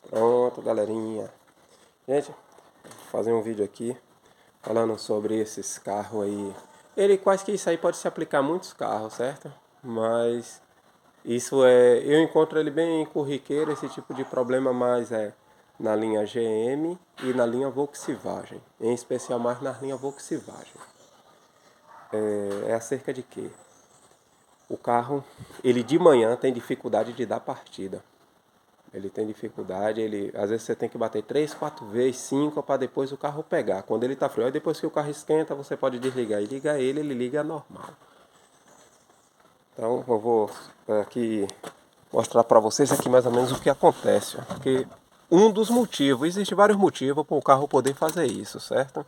Pronto, galerinha. Gente, vou fazer um vídeo aqui falando sobre esses carros aí. Ele quase que isso aí pode se aplicar a muitos carros, certo? Mas eu encontro ele bem corriqueiro, esse tipo de problema mais na linha GM e na linha Volkswagen. Em especial mais na linha Volkswagen. É acerca de quê? O carro, ele de manhã tem dificuldade de dar partida. Ele tem dificuldade, às vezes você tem que bater 3, 4 vezes, 5 para depois o carro pegar. Quando ele está frio, aí depois que o carro esquenta, você pode desligar e ligar ele liga normal. Então eu vou aqui mostrar para vocês aqui mais ou menos o que acontece. Porque um dos motivos, existe vários motivos para o carro poder fazer isso, certo?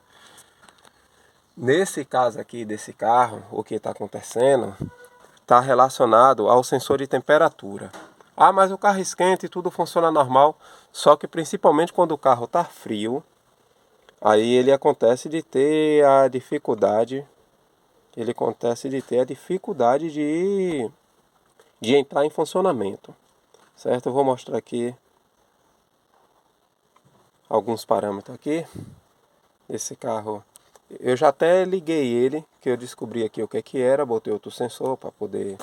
Nesse caso aqui desse carro, o que está acontecendo está relacionado ao sensor de temperatura. Ah, mas o carro esquenta e tudo funciona normal. Só que principalmente quando o carro está frio, aí ele acontece de ter a dificuldade. Ele acontece de ter a dificuldade de entrar em funcionamento. Certo? Eu vou mostrar aqui alguns parâmetros aqui. Esse carro, eu já até liguei ele, que eu descobri aqui o que era, botei outro sensor para poder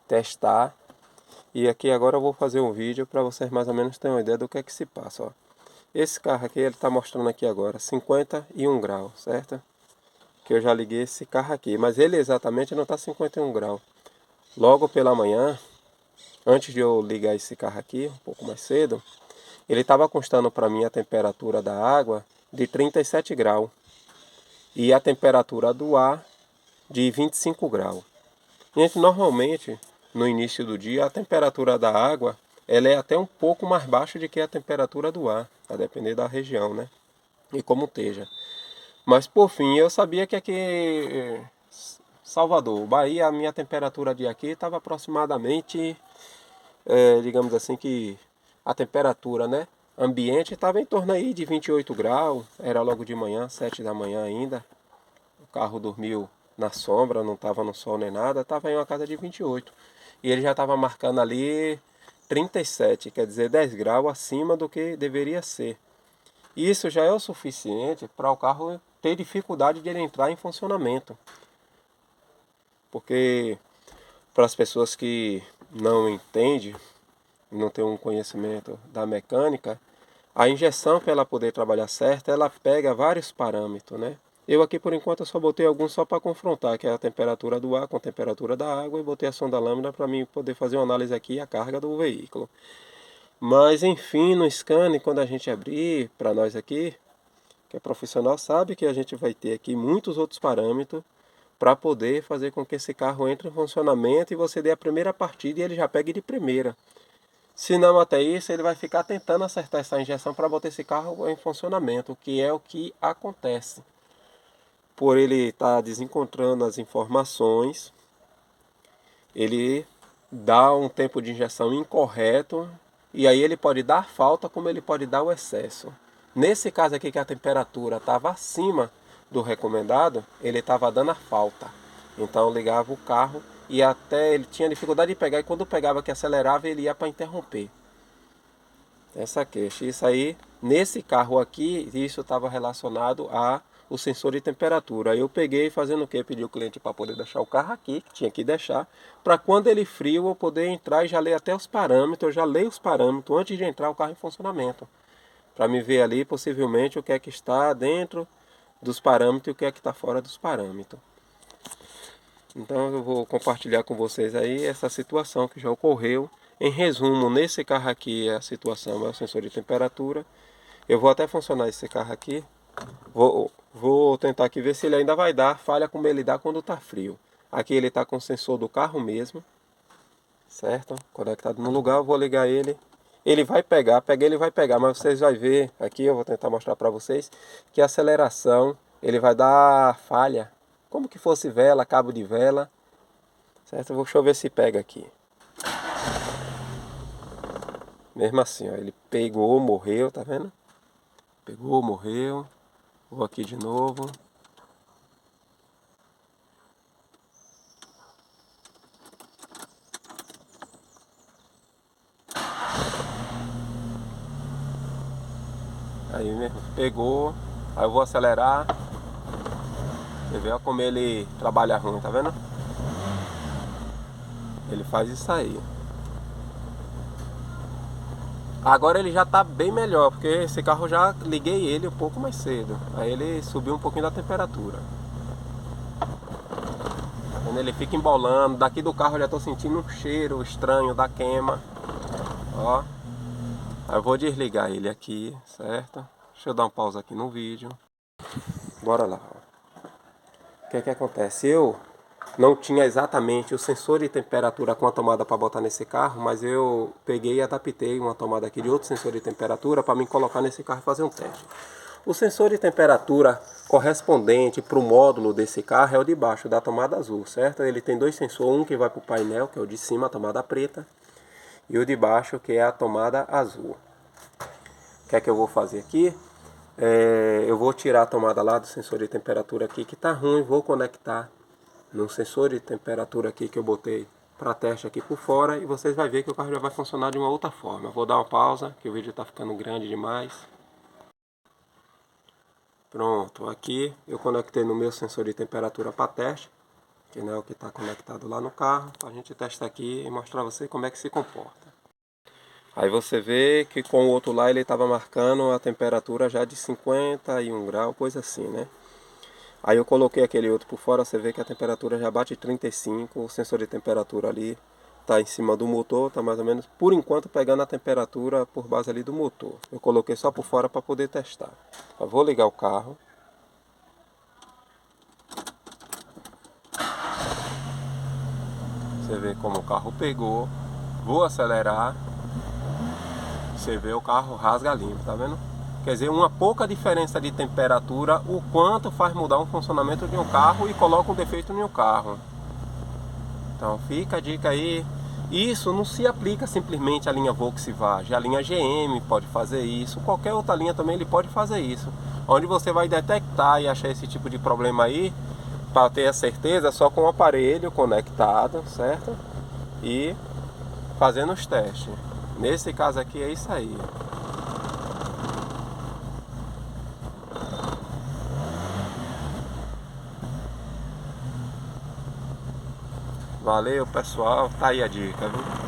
testar. E aqui agora eu vou fazer um vídeo para vocês mais ou menos terem uma ideia do que é que se passa. Ó. Esse carro aqui, ele está mostrando aqui agora 51 graus, certo? Que eu já liguei esse carro aqui, mas ele exatamente não está 51 graus. Logo pela manhã, antes de eu ligar esse carro aqui, um pouco mais cedo, ele estava constando para mim a temperatura da água de 37 graus e a temperatura do ar de 25 graus. Gente, normalmente, no início do dia, a temperatura da água ela é até um pouco mais baixa do que a temperatura do ar, a depender da região, né? E como esteja. Mas, por fim, eu sabia que aqui, Salvador, Bahia, a minha temperatura de aqui estava aproximadamente, digamos assim, que a temperatura, né? Ambiente estava em torno aí de 28 graus, era logo de manhã, 7 da manhã ainda. O carro dormiu na sombra, não estava no sol nem nada, estava em uma casa de 28. E ele já estava marcando ali 37, quer dizer 10 graus acima do que deveria ser. Isso já é o suficiente para o carro ter dificuldade de ele entrar em funcionamento. Porque para as pessoas que não entendem, não têm um conhecimento da mecânica, a injeção, para ela poder trabalhar certo, ela pega vários parâmetros, né? Eu aqui por enquanto eu só botei alguns só para confrontar, que é a temperatura do ar com a temperatura da água, e botei a sonda lâmina para mim poder fazer uma análise aqui e a carga do veículo. Mas enfim, no scanner, quando a gente abrir, para nós aqui, que é profissional, sabe que a gente vai ter aqui muitos outros parâmetros para poder fazer com que esse carro entre em funcionamento e você dê a primeira partida e ele já pegue de primeira. Se não até isso, ele vai ficar tentando acertar essa injeção para botar esse carro em funcionamento, que é o que acontece. Por ele estar desencontrando as informações, ele dá um tempo de injeção incorreto e aí ele pode dar falta como ele pode dar o excesso. Nesse caso aqui que a temperatura estava acima do recomendado, ele estava dando a falta. Então ligava o carro e até ele tinha dificuldade de pegar e quando pegava que acelerava ele ia para interromper. Essa queixa. Isso aí, nesse carro aqui, isso estava relacionado a o sensor de temperatura. Aí eu peguei fazendo o que? Pedi o cliente para poder deixar o carro aqui, que tinha que deixar, para quando ele frio eu poder entrar e já ler até os parâmetros, eu já leio os parâmetros antes de entrar o carro em funcionamento. Para me ver ali possivelmente o que é que está dentro dos parâmetros e o que é que está fora dos parâmetros. Então eu vou compartilhar com vocês aí essa situação que já ocorreu. Em resumo, nesse carro aqui a situação é o sensor de temperatura. Eu vou até funcionar esse carro aqui. Vou tentar aqui ver se ele ainda vai dar falha como ele dá quando está frio. Aqui ele está com o sensor do carro mesmo, certo? Conectado no lugar, eu vou ligar ele. Ele vai pegar, ele vai pegar, mas vocês vão ver, aqui eu vou tentar mostrar para vocês, que a aceleração, ele vai dar falha, como que fosse vela, cabo de vela, certo? Deixa eu ver se pega aqui. Mesmo assim, ó, ele pegou, morreu, tá vendo? Pegou, morreu. Vou aqui de novo. Aí mesmo, pegou. Aí eu vou acelerar. Você vê como ele trabalha ruim, tá vendo? Ele faz isso aí. Agora ele já tá bem melhor, porque esse carro eu já liguei ele um pouco mais cedo. Aí ele subiu um pouquinho da temperatura. Quando ele fica embolando, daqui do carro eu já tô sentindo um cheiro estranho da queima. Ó. Aí eu vou desligar ele aqui, certo? Deixa eu dar uma pausa aqui no vídeo. Bora lá. O que é que acontece? Eu não tinha exatamente o sensor de temperatura com a tomada para botar nesse carro, mas eu peguei e adaptei uma tomada aqui de outro sensor de temperatura para me colocar nesse carro e fazer um teste. O sensor de temperatura correspondente para o módulo desse carro é o de baixo, da tomada azul, certo? Ele tem dois sensores, um que vai para o painel, que é o de cima, a tomada preta, e o de baixo, que é a tomada azul. O que é que eu vou fazer aqui? Eu vou tirar a tomada lá do sensor de temperatura aqui, que está ruim, vou conectar no sensor de temperatura aqui que eu botei para teste aqui por fora, e vocês vão ver que o carro já vai funcionar de uma outra forma. Eu vou dar uma pausa, que o vídeo está ficando grande demais. Pronto, aqui eu conectei no meu sensor de temperatura para teste, que não é o que está conectado lá no carro, para a gente testar aqui e mostrar a você como é que se comporta. Aí você vê que com o outro lá ele estava marcando a temperatura já de 51 graus, coisa assim, né? Aí eu coloquei aquele outro por fora, você vê que a temperatura já bate 35, o sensor de temperatura ali está em cima do motor, está mais ou menos, por enquanto, pegando a temperatura por base ali do motor. Eu coloquei só por fora para poder testar. Eu vou ligar o carro. Você vê como o carro pegou. Vou acelerar. Você vê o carro rasga limpo, tá vendo? Quer dizer, uma pouca diferença de temperatura, o quanto faz mudar o funcionamento de um carro e coloca um defeito em um carro. Então fica a dica aí. Isso não se aplica simplesmente à linha Volkswagen, a linha GM pode fazer isso, qualquer outra linha também ele pode fazer isso. Onde você vai detectar e achar esse tipo de problema aí, para ter a certeza, só com o aparelho conectado, certo? E fazendo os testes. Nesse caso aqui é isso aí. Valeu, pessoal, tá aí a dica, viu?